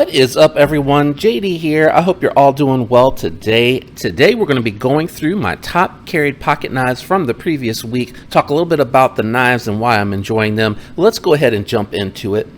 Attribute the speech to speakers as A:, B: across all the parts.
A: What is up, everyone? JD here. I hope you're all doing well today. Today we're going to be going through my top carried pocket knives from the previous week, talk a little bit about the knives and why I'm enjoying them. Let's go ahead and jump into it.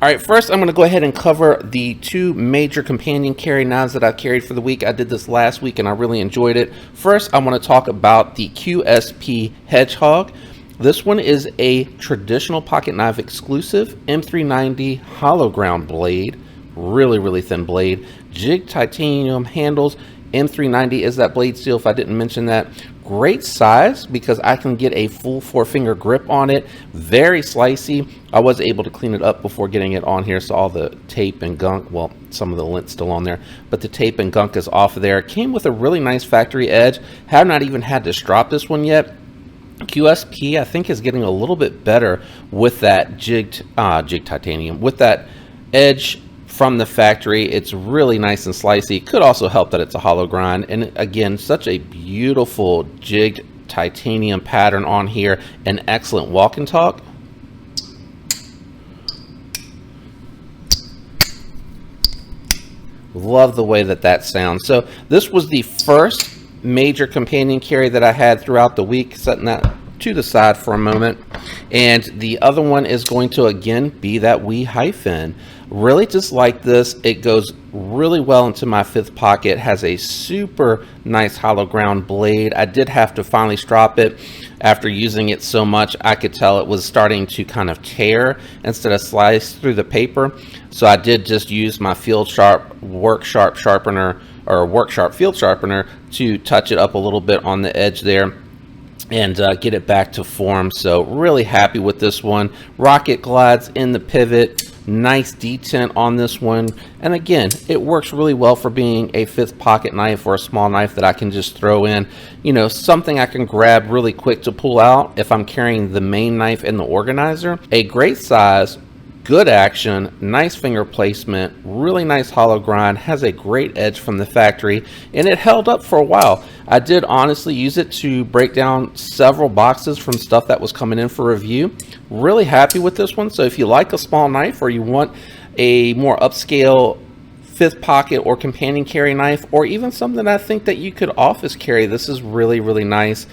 A: Alright, first I'm going to go ahead and cover the two major companion carry knives that I carried for the week. I did this last week and I really enjoyed it. First, I want to talk about the QSP Hedgehog. This one is a traditional pocket knife exclusive M390 hollow ground blade. Really thin blade. Jig titanium handles. M390 is that blade steel, if I didn't mention that. Great size because I can get a full 4-finger grip on it. Very slicey. I was able to clean it up before getting it on here, so all the tape and gunk, well, some of the lint's still on there, but the tape and gunk is off of there. It came with a really nice factory edge. Have not even had to strop this one yet. QSP, I think, is getting a little bit better with that jig titanium, with that edge from the factory. It's really nice and slicey. Could also help that it's a hollow grind, and again, such a beautiful jigged titanium pattern on here. An excellent walk and talk. Love the way that sounds. So this was the first major companion carry that I had throughout the week, setting that to the side for a moment. And the other one is going to again be that wee hyphen. Really just like this. It goes really well into my fifth pocket. Has a super nice hollow ground blade. I did have to finally strop it. After using it so much, I could tell it was starting to kind of tear instead of slice through the paper. So I did just use my Field Sharp Work Sharp sharpener, or Work Sharp Field Sharpener, to touch it up a little bit on the edge there and get it back to form. So really happy with this one. Rocket glides in the pivot. Nice detent on this one, and again, it works really well for being a fifth pocket knife or a small knife that I can just throw in, you know, something I can grab really quick to pull out if I'm carrying the main knife and the organizer. A great size, good action, nice finger placement, really nice hollow grind, has a great edge from the factory, and it held up for a while. I did honestly use it to break down several boxes from stuff that was coming in for review. Really happy with this one. So if you like a small knife, or you want a more upscale fifth pocket or companion carry knife, or even something I think that you could office carry, this is really nice.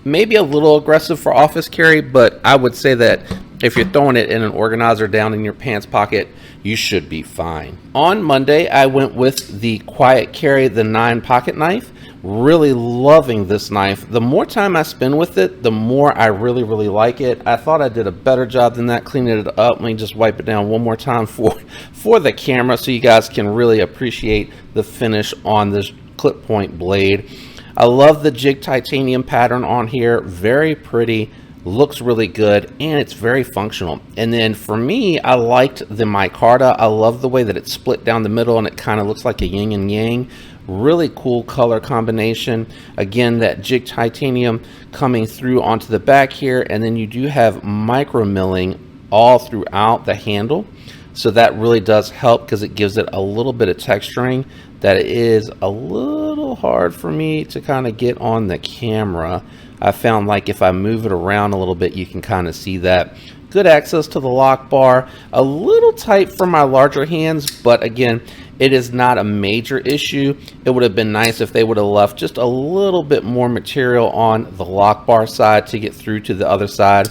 A: Maybe a little aggressive for office carry, but I would say that if you're throwing it in an organizer down in your pants pocket, you should be fine. On Monday, I went with the Quiet Carry, the 9 pocket knife. Really loving this knife. The more time I spend with it, the more I really like it. I thought I did a better job than that cleaning it up. Let me just wipe it down one more time for the camera so you guys can really appreciate the finish on this clip point blade. I love the jig titanium pattern on here. Very pretty. Looks really good, and it's very functional. And then for me, I liked the micarta. I love the way that it's split down the middle and it kind of looks like a yin and yang. Really cool color combination. Again, that jig titanium coming through onto the back here, and then you do have micro milling all throughout the handle. So that really does help because it gives it a little bit of texturing that is a little hard for me to kind of get on the camera. I found like if I move it around a little bit, you can kind of see that. Good access to the lock bar. A little tight for my larger hands, but again, it is not a major issue. It would have been nice if they would have left just a little bit more material on the lock bar side to get through to the other side.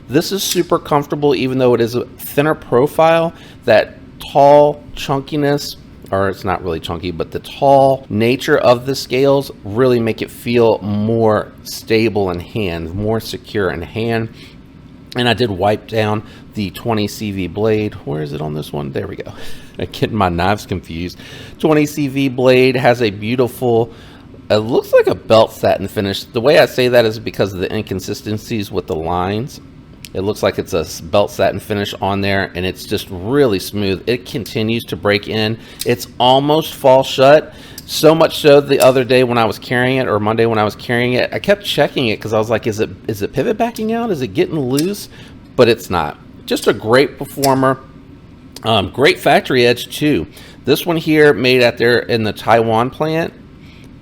A: This is super comfortable, even though it is a thinner profile. That tall chunkiness, or it's not really chunky, but the tall nature of the scales really make it feel more stable in hand, more secure in hand. And I did wipe down the 20 CV blade. Where is it on this one? There we go. I'm getting my knives confused. 20 CV blade has a beautiful, it looks like a belt satin finish. The way I say that is because of the inconsistencies with the lines. It looks like it's a belt satin finish on there, and it's just really smooth. It continues to break in. It's almost fall shut. So much so the other day when I was carrying it, or Monday when I was carrying it, I kept checking it because I was like, is it pivot backing out? Is it getting loose? But it's not. Just a great performer. Great factory edge too. This one here made at there in the Taiwan plant.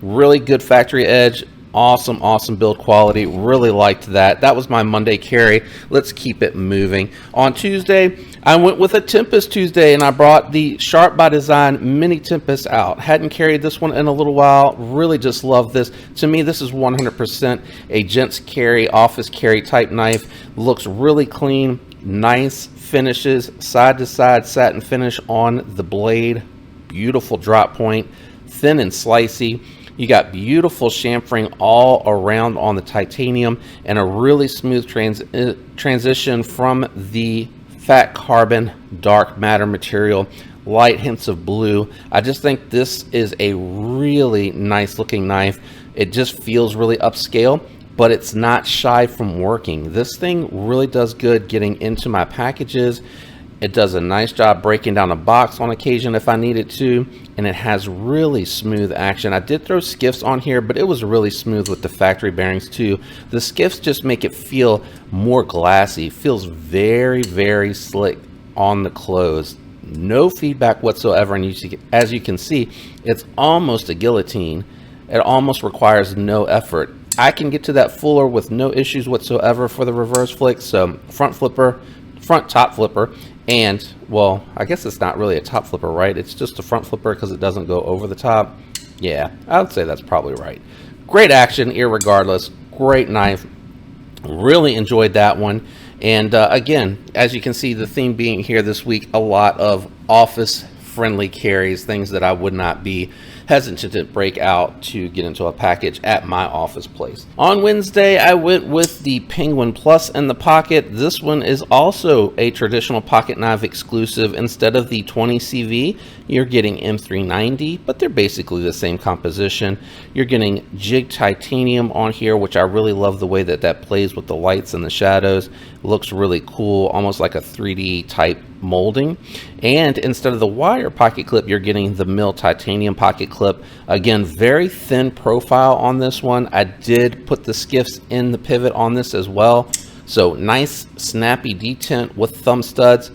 A: Really good factory edge. Awesome build quality. Really liked that. That was my Monday carry. Let's keep it moving. On Tuesday, I went with a Tempest Tuesday, and I brought the Sharp by Design Mini Tempest out. Hadn't carried this one in a little while. Really just love this. To me, this is 100% a gents carry, office carry type knife. Looks really clean. Nice finishes, side to side satin finish on the blade. Beautiful drop point. Thin and slicey. You got beautiful chamfering all around on the titanium and a really smooth transition from the fat carbon dark matter material, light hints of blue. I just think this is a really nice looking knife. It just feels really upscale, but it's not shy from working. This thing really does good getting into my packages. It does a nice job breaking down a box on occasion if I need it to, and it has really smooth action. I did throw skiffs on here, but it was really smooth with the factory bearings too. The skiffs just make it feel more glassy. Feels very slick on the close. No feedback whatsoever, and as you can see, it's almost a guillotine. It almost requires no effort. I can get to that fuller with no issues whatsoever for the reverse flick. So front top flipper, and well, I guess it's not really a top flipper, right? It's just a front flipper because it doesn't go over the top. Yeah, I would say that's probably right. Great action irregardless. Great knife. Really enjoyed that one. And again, as you can see, the theme being here this week, a lot of office friendly carries, things that I would not be hesitant to break out to get into a package at my office place. On Wednesday, I went with the Penguin Plus in the pocket. This one is also a traditional pocket knife exclusive. Instead of the 20 CV, you're getting M390, but they're basically the same composition. You're getting jig titanium on here, which I really love the way that that plays with the lights and the shadows. It looks really cool, almost like a 3D type molding. And instead of the wire pocket clip, you're getting the mill titanium pocket clip. Again, very thin profile on this one. I did put the skiffs in the pivot on this as well. So nice snappy detent with thumb studs,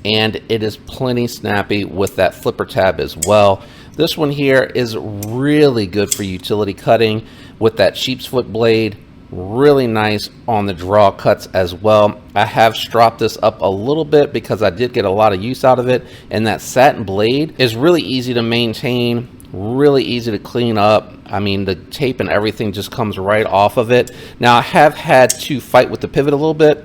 A: and it is plenty snappy with that flipper tab as well. This one here is really good for utility cutting with that sheep's foot blade. Really nice on the draw cuts as well. I have stropped this up a little bit because I did get a lot of use out of it, and that satin blade is really easy to maintain, really easy to clean up. I mean, the tape and everything just comes right off of it. Now, I have had to fight with the pivot a little bit.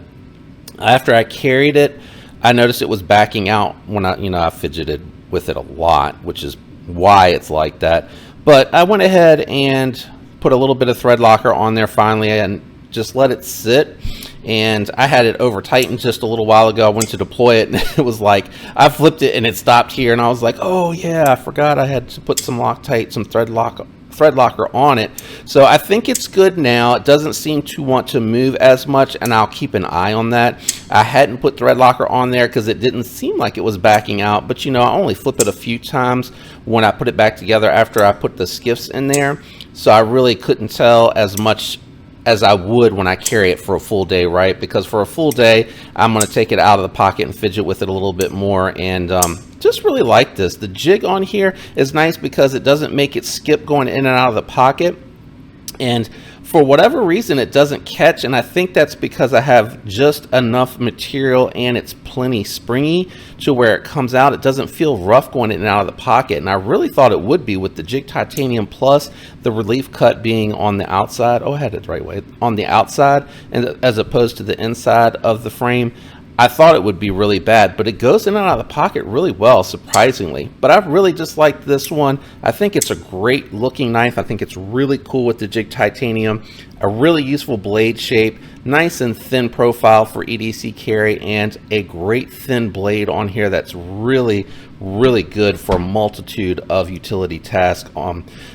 A: After I carried it, I noticed it was backing out when I fidgeted with it a lot, which is why it's like that. But I went ahead and put a little bit of thread locker on there finally and just let it sit. And I had it over tightened just a little while ago. I went to deploy it and it was like I flipped it and it stopped here, and I was like, oh yeah, I forgot I had to put some Loctite, some thread locker on it. So I think it's good now. It doesn't seem to want to move as much, and I'll keep an eye on that. I hadn't put thread locker on there because it didn't seem like it was backing out, but I only flip it a few times when I put it back together after I put the skiffs in there. So I really couldn't tell as much as I would when I carry it for a full day, right? Because for a full day, I'm going to take it out of the pocket and fidget with it a little bit more, and just really like this. The jig on here is nice because it doesn't make it skip going in and out of the pocket, and for whatever reason it doesn't catch, and I think that's because I have just enough material and it's plenty springy to where it comes out. It doesn't feel rough going in and out of the pocket, and I really thought it would be with the jig titanium plus the relief cut being on the outside. Oh, I had it the right way, on the outside, and as opposed to the inside of the frame. I thought it would be really bad, but it goes in and out of the pocket really well, surprisingly. But I really just like this one. I think it's a great looking knife. I think it's really cool with the jig titanium, a really useful blade shape, nice and thin profile for EDC carry, and a great thin blade on here that's really good for a multitude of utility tasks.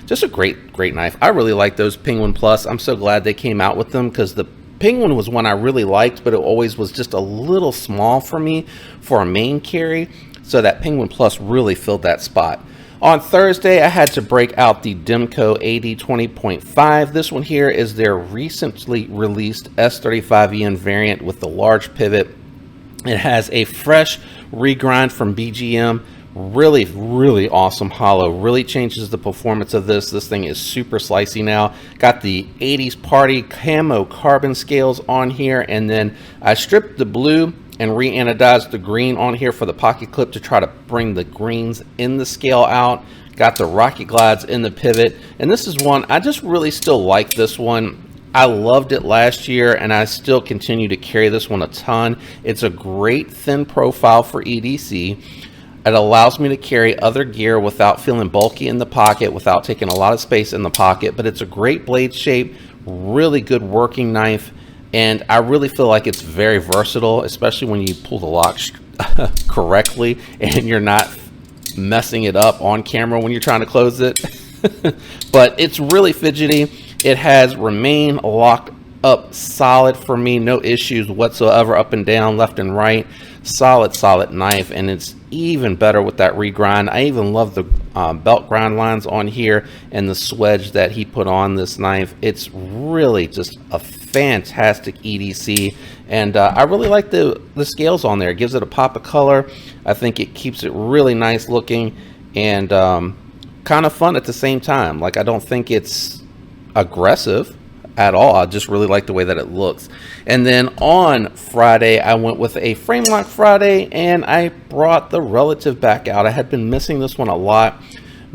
A: Just a great knife. I really like those Penguin Plus. I'm so glad they came out with them because the Penguin was one I really liked, but it always was just a little small for me for a main carry, so that Penguin Plus really filled that spot. On Thursday, I had to break out the Demko AD 20.5. This one here is their recently released S35EN variant with the large pivot. It has a fresh regrind from BGM, Really awesome hollow. Really changes the performance of this. This thing is super slicey now. Got the 80s party camo carbon scales on here, and then I stripped the blue and re-anodized the green on here for the pocket clip to try to bring the greens in the scale out. Got the rocket glides in the pivot, and this is one I just really still like. This one, I loved it last year, and I still continue to carry this one a ton. It's a great thin profile for EDC. It allows me to carry other gear without feeling bulky in the pocket, without taking a lot of space in the pocket, but it's a great blade shape, really good working knife, and I really feel like it's very versatile, especially when you pull the lock correctly and you're not messing it up on camera when you're trying to close it. But it's really fidgety. It has remained locked up solid for me, no issues whatsoever, up and down, left and right. Solid knife, and it's even better with that regrind. I even love the belt grind lines on here and the swedge that he put on this knife. It's really just a fantastic EDC, and I really like the scales on there. It gives it a pop of color. I think it keeps it really nice looking and kind of fun at the same time. Like, I don't think it's aggressive at all. I just really like the way that it looks. And then on Friday, I went with a frame lock Friday, and I brought the relative back out. I had been missing this one a lot.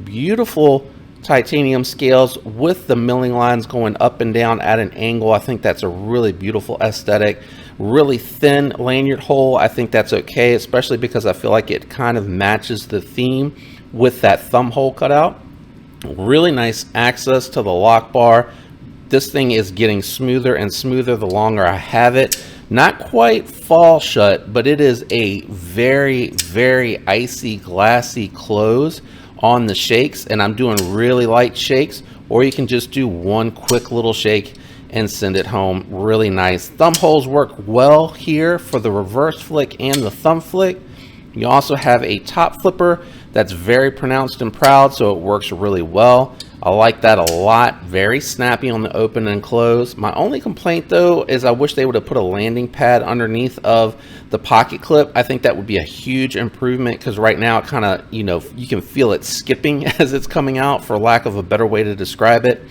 A: Beautiful titanium scales with the milling lines going up and down at an angle. I think that's a really beautiful aesthetic. Really thin lanyard hole. I think that's okay, especially because I feel like it kind of matches the theme with that thumb hole cutout. Really nice access to the lock bar. This thing is getting smoother and smoother the longer I have it. Not quite fall shut, but it is a very icy, glassy close on the shakes, and I'm doing really light shakes, or you can just do one quick little shake and send it home. Really nice. Thumb holes work well here for the reverse flick and the thumb flick. You also have a top flipper that's very pronounced and proud, so it works really well. I like that a lot. Very snappy on the open and close. My only complaint though is I wish they would have put a landing pad underneath of the pocket clip. I think that would be a huge improvement, because right now it kind of, you can feel it skipping as it's coming out, for lack of a better way to describe it.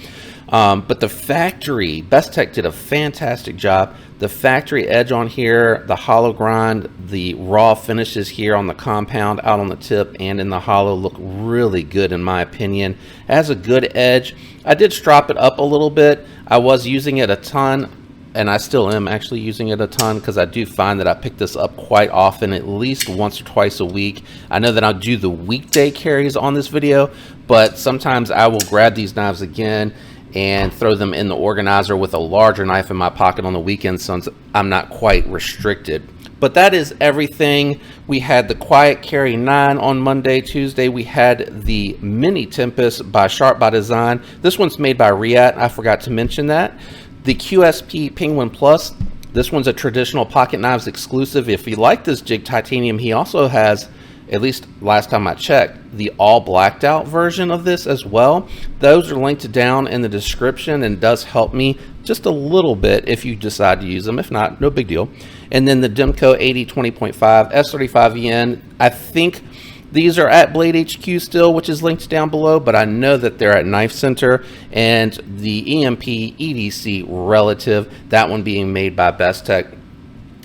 A: But the factory, Bestech did a fantastic job. The factory edge on here, the hollow grind, the raw finishes here on the compound, out on the tip and in the hollow look really good in my opinion. It has a good edge. I did strop it up a little bit. I was using it a ton, and I still am actually using it a ton, because I do find that I pick this up quite often, at least once or twice a week. I know that I'll do the weekday carries on this video, but sometimes I will grab these knives again and throw them in the organizer with a larger knife in my pocket on the weekend, since I'm not quite restricted. But that is everything. We had the Quiet Carry 9 on Monday. Tuesday we had the Mini Tempest by Sharp by Design. This one's made by Riat. I forgot to mention that. The QSP Penguin Plus. This one's a traditional pocket knives exclusive. If you like this jig titanium, he also has, at least last time I checked, the all blacked out version of this as well. Those are linked down in the description, and does help me just a little bit if you decide to use them. If not, no big deal. And then the Demko AD 20.5 S35EN. I think these are at Blade HQ still, which is linked down below, but I know that they're at Knife Center. And the EMP EDC Relative, that one being made by Bestech.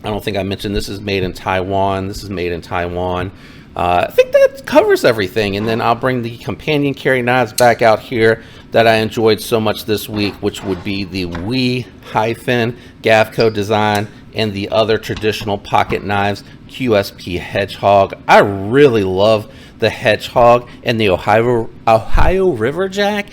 A: I don't think I mentioned this is made in Taiwan. This is made in Taiwan. I think that covers everything. And then I'll bring the companion carry knives back out here that I enjoyed so much this week, which would be the Gavco design and the other traditional pocket knives, QSP Hedgehog. I really love the Hedgehog and the Ohio River Jack.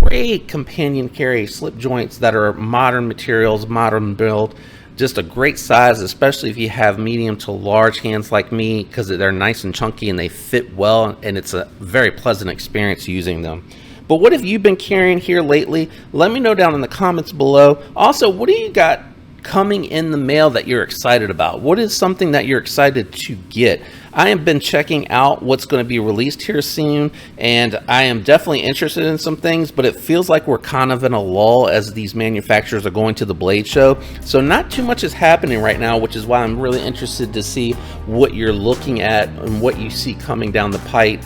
A: Great companion carry slip joints that are modern materials, modern build. Just a great size, especially if you have medium to large hands like me, because they're nice and chunky and they fit well, and it's a very pleasant experience using them. But what have you been carrying here lately? Let me know down in the comments below. Also, what do you got coming in the mail that you're excited about? What is something that you're excited to get? I have been checking out what's going to be released here soon, and I am definitely interested in some things, but it feels like we're kind of in a lull as these manufacturers are going to the Blade Show. So not too much is happening right now, which is why I'm really interested to see what you're looking at and what you see coming down the pipe.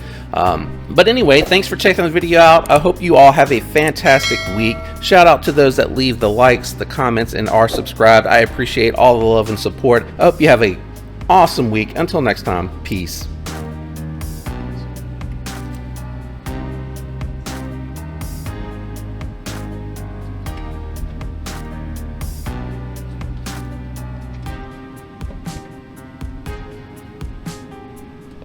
A: But anyway, thanks for checking the video out. I hope you all have a fantastic week. Shout out to those that leave the likes, the comments, and are subscribed. I appreciate all the love and support. I hope you have a awesome week. Until next time, peace.